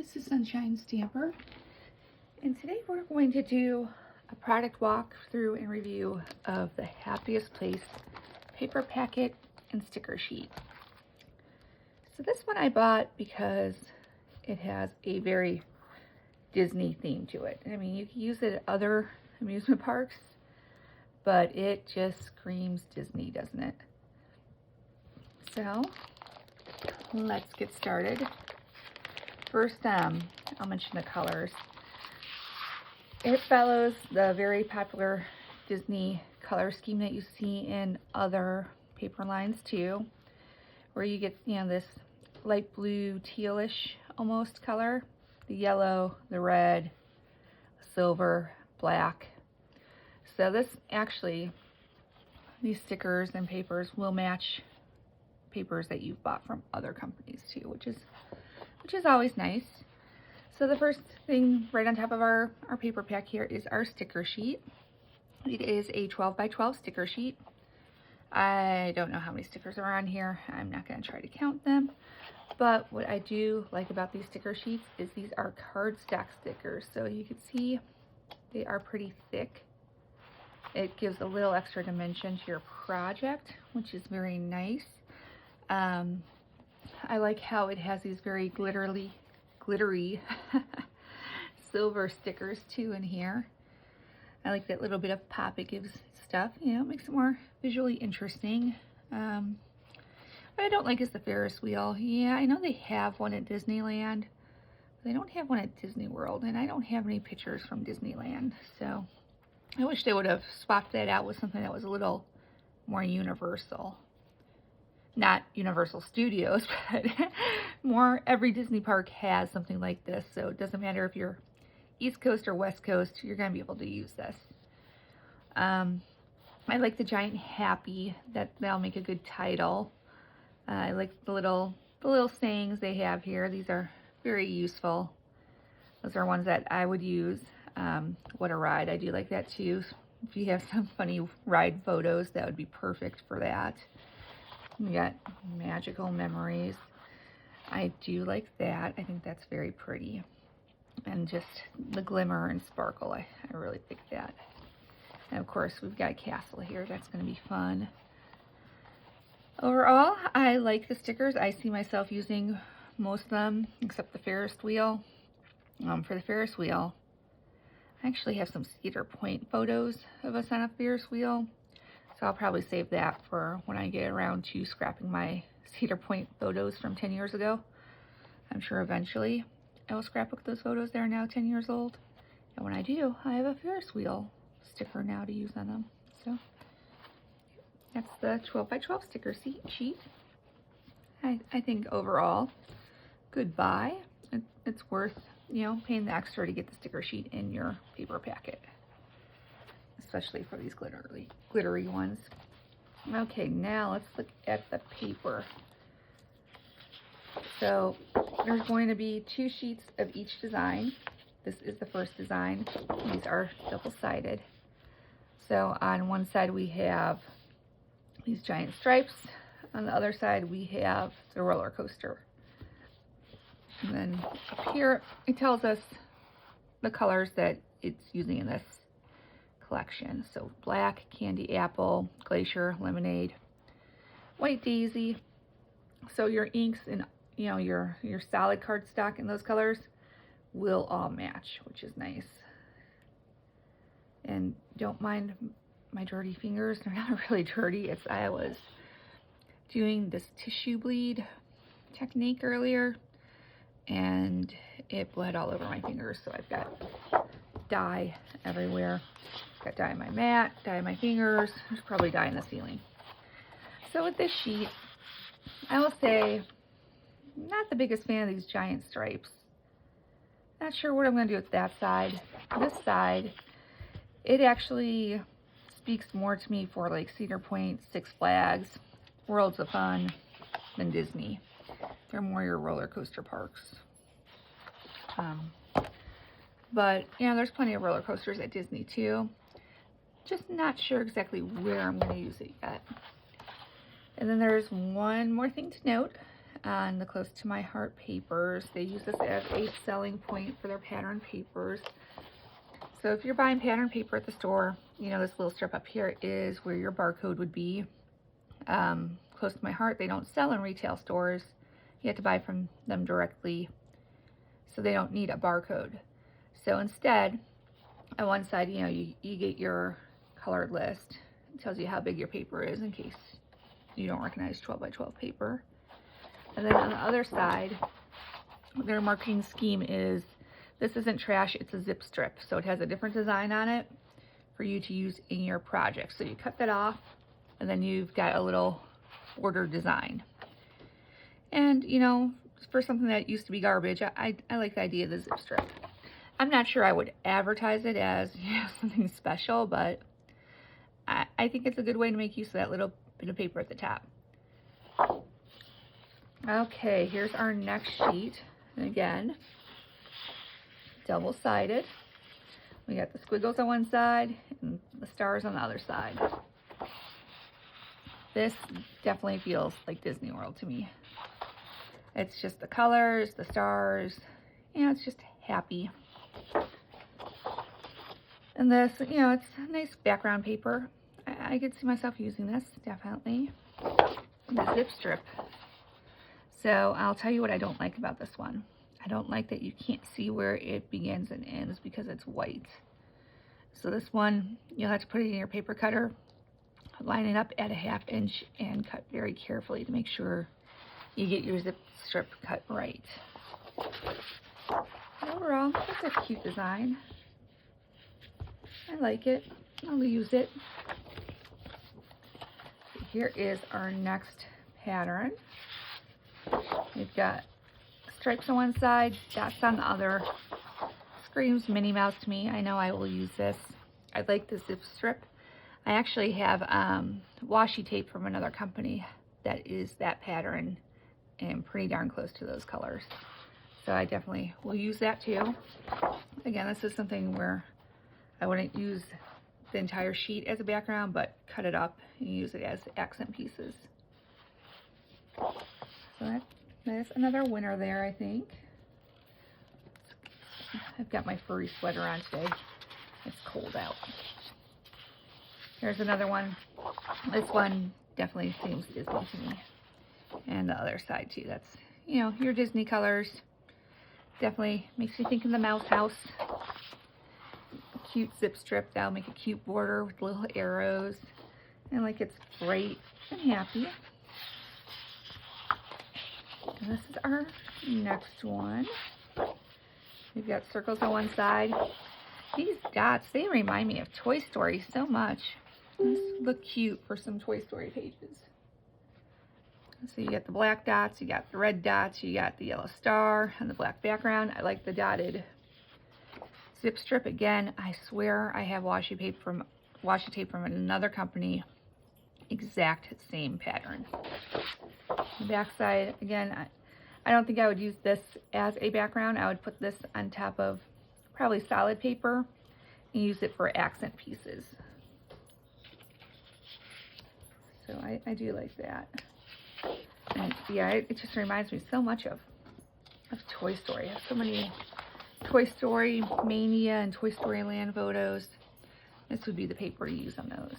This is Sunshine Stamper, and today we're going to do a product walkthrough and review of the Happiest Place paper packet and sticker sheet. So this one I bought because it has a very Disney theme to it. I mean, you can use it at other amusement parks, but it just screams Disney, doesn't it? So let's get started. First, I'll mention the colors. It follows the very popular Disney color scheme that you see in other paper lines too, where you get, this light blue, tealish almost color, the yellow, the red, silver, black. So this actually, these stickers and papers will match papers that you've bought from other companies too, which is always nice. So the first thing right on top of our paper pack here is our sticker sheet. It is a 12 by 12 sticker sheet. I don't know how many stickers are on here. I'm not going to try to count them. But what I do like about these sticker sheets is these are cardstock stickers. So you can see they are pretty thick. It gives a little extra dimension to your project, which is very nice. I like how it has these very glittery silver stickers too in here. I like that little bit of pop it gives stuff, it makes it more visually interesting. What I don't like is the Ferris wheel. Yeah, I know they have one at Disneyland, but they don't have one at Disney World, and I don't have any pictures from Disneyland, so I wish they would have swapped that out with something that was a little more universal. Not Universal Studios, but more, every Disney park has something like this, so it doesn't matter if you're East Coast or West Coast, you're going to be able to use this. I like the giant happy, that'll make a good title. I like the little sayings they have here. These are very useful. Those are ones that I would use. What a ride, I do like that too. If you have some funny ride photos, that would be perfect for that. We got magical memories. I do like that. I think that's very pretty. And just the glimmer and sparkle, I really like that. And of course, we've got a castle here. That's going to be fun. Overall, I like the stickers. I see myself using most of them, except the Ferris wheel. For the Ferris wheel, I actually have some Cedar Point photos of us on a Ferris wheel. So I'll probably save that for when I get around to scrapping my Cedar Point photos from 10 years ago. I'm sure eventually I will scrapbook those photos that are now 10 years old. And when I do, I have a Ferris wheel sticker now to use on them. So that's the 12 by 12 sticker sheet. I think overall, good buy. It's worth, paying the extra to get the sticker sheet in your paper packet, especially for these glittery ones. Okay, now let's look at the paper. So there's going to be 2 sheets of each design. This is the first design. These are double-sided. So on one side we have these giant stripes. On the other side we have the roller coaster. And then up here it tells us the colors that it's using in this collection. So black, candy apple, glacier, lemonade, white daisy. So your inks and your solid cardstock in those colors will all match, which is nice. And don't mind my dirty fingers. They're not really dirty. I was doing this tissue bleed technique earlier and it bled all over my fingers. So I've got dye everywhere. Got dye on my mat, dye on my fingers. There's probably dye in the ceiling. So with this sheet, I will say, not the biggest fan of these giant stripes. Not sure what I'm going to do with that side. This side, it actually speaks more to me for like Cedar Point, Six Flags, Worlds of Fun than Disney. They're more your roller coaster parks. But there's plenty of roller coasters at Disney too. Just not sure exactly where I'm going to use it yet. And then there's one more thing to note. on the Close to My Heart papers. They use this as a selling point for their pattern papers. So if you're buying pattern paper at the store, you know, this little strip up here is where your barcode would be. Close to My Heart, they don't sell in retail stores. You have to buy from them directly, so they don't need a barcode. So instead, on one side, you know, you get your colored list. It tells you how big your paper is in case you don't recognize 12 by 12 paper. And then on the other side, their marketing scheme is, this isn't trash, it's a zip strip. So it has a different design on it for you to use in your project. So you cut that off, and then you've got a little border design. And, you know, for something that used to be garbage, I like the idea of the zip strip. I'm not sure I would advertise it as, you know, something special, but I think it's a good way to make use of that little bit of paper at the top. Okay, here's our next sheet. And again, double-sided. We got the squiggles on one side and the stars on the other side. This definitely feels like Disney World to me. It's just the colors, the stars, you know, it's just happy. And this, you know, it's a nice background paper. I could see myself using this, definitely. The zip strip. So I'll tell you what I don't like about this one. I don't like that you can't see where it begins and ends because it's white. So this one, you'll have to put it in your paper cutter, line it up at a 1/2 inch, and cut very carefully to make sure you get your zip strip cut right. Overall, it's a cute design. I like it. I'll use it. Here is our next pattern. We've got stripes on one side, dots on the other. Screams Minnie Mouse to me. I know I will use this. I like the zip strip. I actually have washi tape from another company that is that pattern and pretty darn close to those colors. So I definitely will use that too. Again, this is something where I wouldn't use the entire sheet as a background, but cut it up and use it as accent pieces. So that's another winner there, I think. I've got my furry sweater on today. It's cold out. Here's another one. This one definitely seems Disney to me. And the other side too. That's, you know, your Disney colors. Definitely makes you think of the Mouse House. Cute zip strip. That'll make a cute border with little arrows. And like it's bright and happy. And this is our next one. We've got circles on one side. These dots, they remind me of Toy Story so much. These look cute for some Toy Story pages. So you got the black dots, you got the red dots, you got the yellow star and the black background. I like the dotted zip strip. Again, I swear I have washi tape from another company. Exact same pattern. The back side, again, I don't think I would use this as a background. I would put this on top of probably solid paper and use it for accent pieces. So I do like that. And yeah, it just reminds me so much of Toy Story. I have so many Toy Story Mania and Toy Story Land photos. This would be the paper to use on those.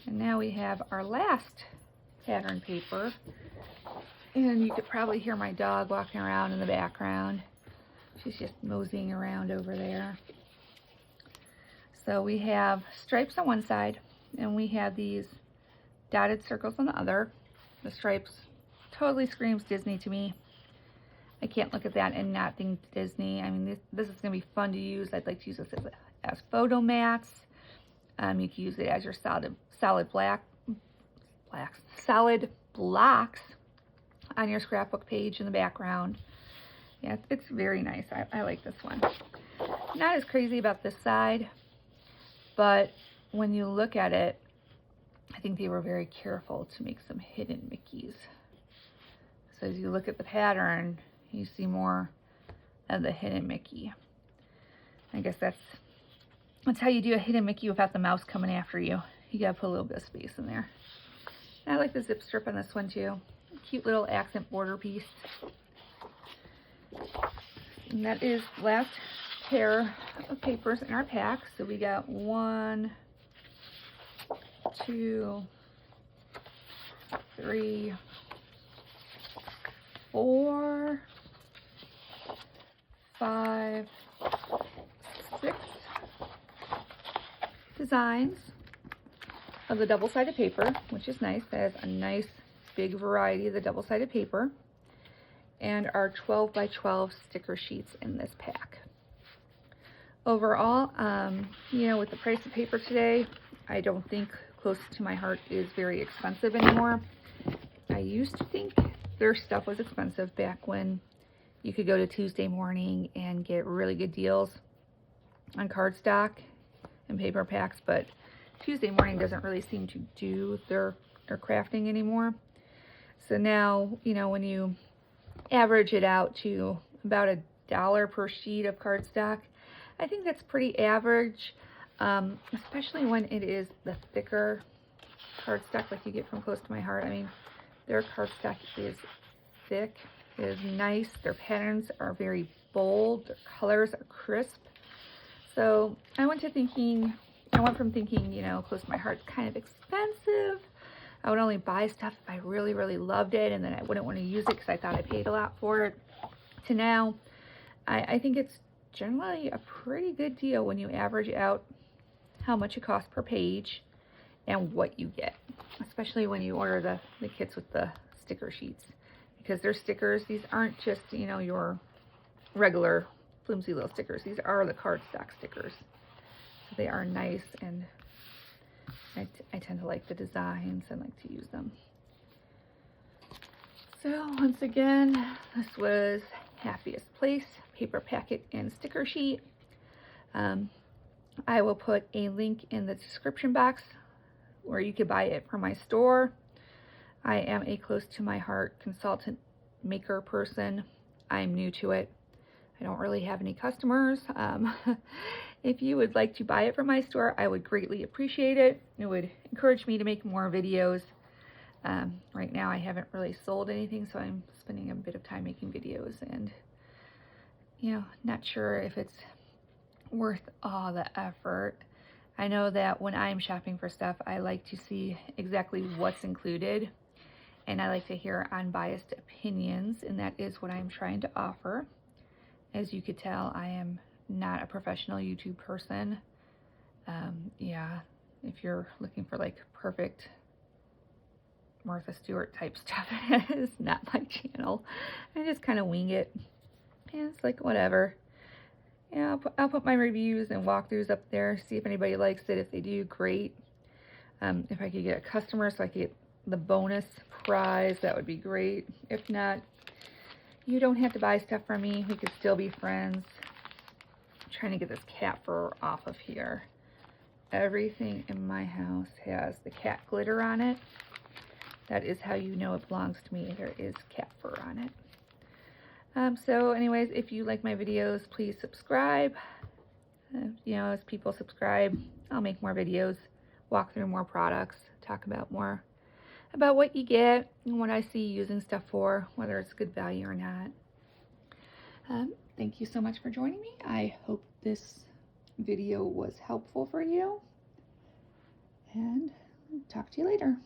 And now we have our last pattern paper. And you could probably hear my dog walking around in the background. She's just moseying around over there. So we have stripes on one side, and we have these dotted circles on the other. The stripes totally screams Disney to me. I can't look at that and not think Disney. I mean, this is going to be fun to use. I'd like to use this as photo mats. You can use it as your solid blocks on your scrapbook page in the background. Yeah, it's very nice. I like this one. Not as crazy about this side, but when you look at it, I think they were very careful to make some hidden Mickeys. So as you look at the pattern, you see more of the hidden Mickey. I guess that's how you do a hidden Mickey without the mouse coming after you. You gotta put a little bit of space in there. And I like the zip strip on this one too. cute little accent border piece. And that is the last pair of papers in our pack. So we got 1, 2, 3, 4, 5, 6 designs of the double-sided paper, which is nice. That has a nice big variety of the double-sided paper, and our 12 by 12 sticker sheets in this pack. Overall, you know, with the price of paper today, I don't think Close to My Heart is very expensive anymore. I used to think their stuff was expensive back when you could go to Tuesday Morning and get really good deals on cardstock and paper packs, but Tuesday Morning doesn't really seem to do their crafting anymore. So now, you know, when you average it out to about $1 per sheet of cardstock, I think that's pretty average, especially when it is the thicker cardstock like you get from Close to My Heart. I mean, their cardstock is thick, it is nice, their patterns are very bold, their colors are crisp. So I went from thinking, you know, Close to My Heart's kind of expensive. I would only buy stuff if I really, really loved it, and then I wouldn't want to use it because I thought I paid a lot for it, to now, I think it's generally a pretty good deal when you average out how much it costs per page and what you get, especially when you order the kits with the sticker sheets, because they're stickers. These aren't just, you know, your regular flimsy little stickers. These are the cardstock stickers. So they are nice, and I tend to like the designs and like to use them. So once again, this was Happiest Place paper packet and sticker sheet. I will put a link in the description box where you could buy it from my store. I am a Close to My Heart consultant maker person. I'm new to it. I don't really have any customers. If you would like to buy it from my store, I would greatly appreciate it. It would encourage me to make more videos. Right now I haven't really sold anything, so I'm spending a bit of time making videos, and you know, not sure if it's worth all the effort. I know that when I'm shopping for stuff, I like to see exactly what's included, and I like to hear unbiased opinions, and that is what I'm trying to offer. As you could tell, I am not a professional YouTube person. Yeah, if you're looking for like perfect Martha Stewart type stuff, it's not my channel. I just kind of wing it. Yeah, it's like whatever. Yeah, I'll put my reviews and walkthroughs up there, see if anybody likes it. If they do, great. If I could get a customer so I could get the bonus prize, that would be great. If not, you don't have to buy stuff from me. We could still be friends. I'm trying to get this cat fur off of here. Everything in my house has the cat glitter on it. That is how you know it belongs to me. There is cat fur on it. So anyways, if you like my videos, please subscribe. You know, as people subscribe, I'll make more videos, walk through more products, talk about more about what you get and what I see using stuff for, whether it's good value or not. Thank you so much for joining me. I hope this video was helpful for you, and talk to you later.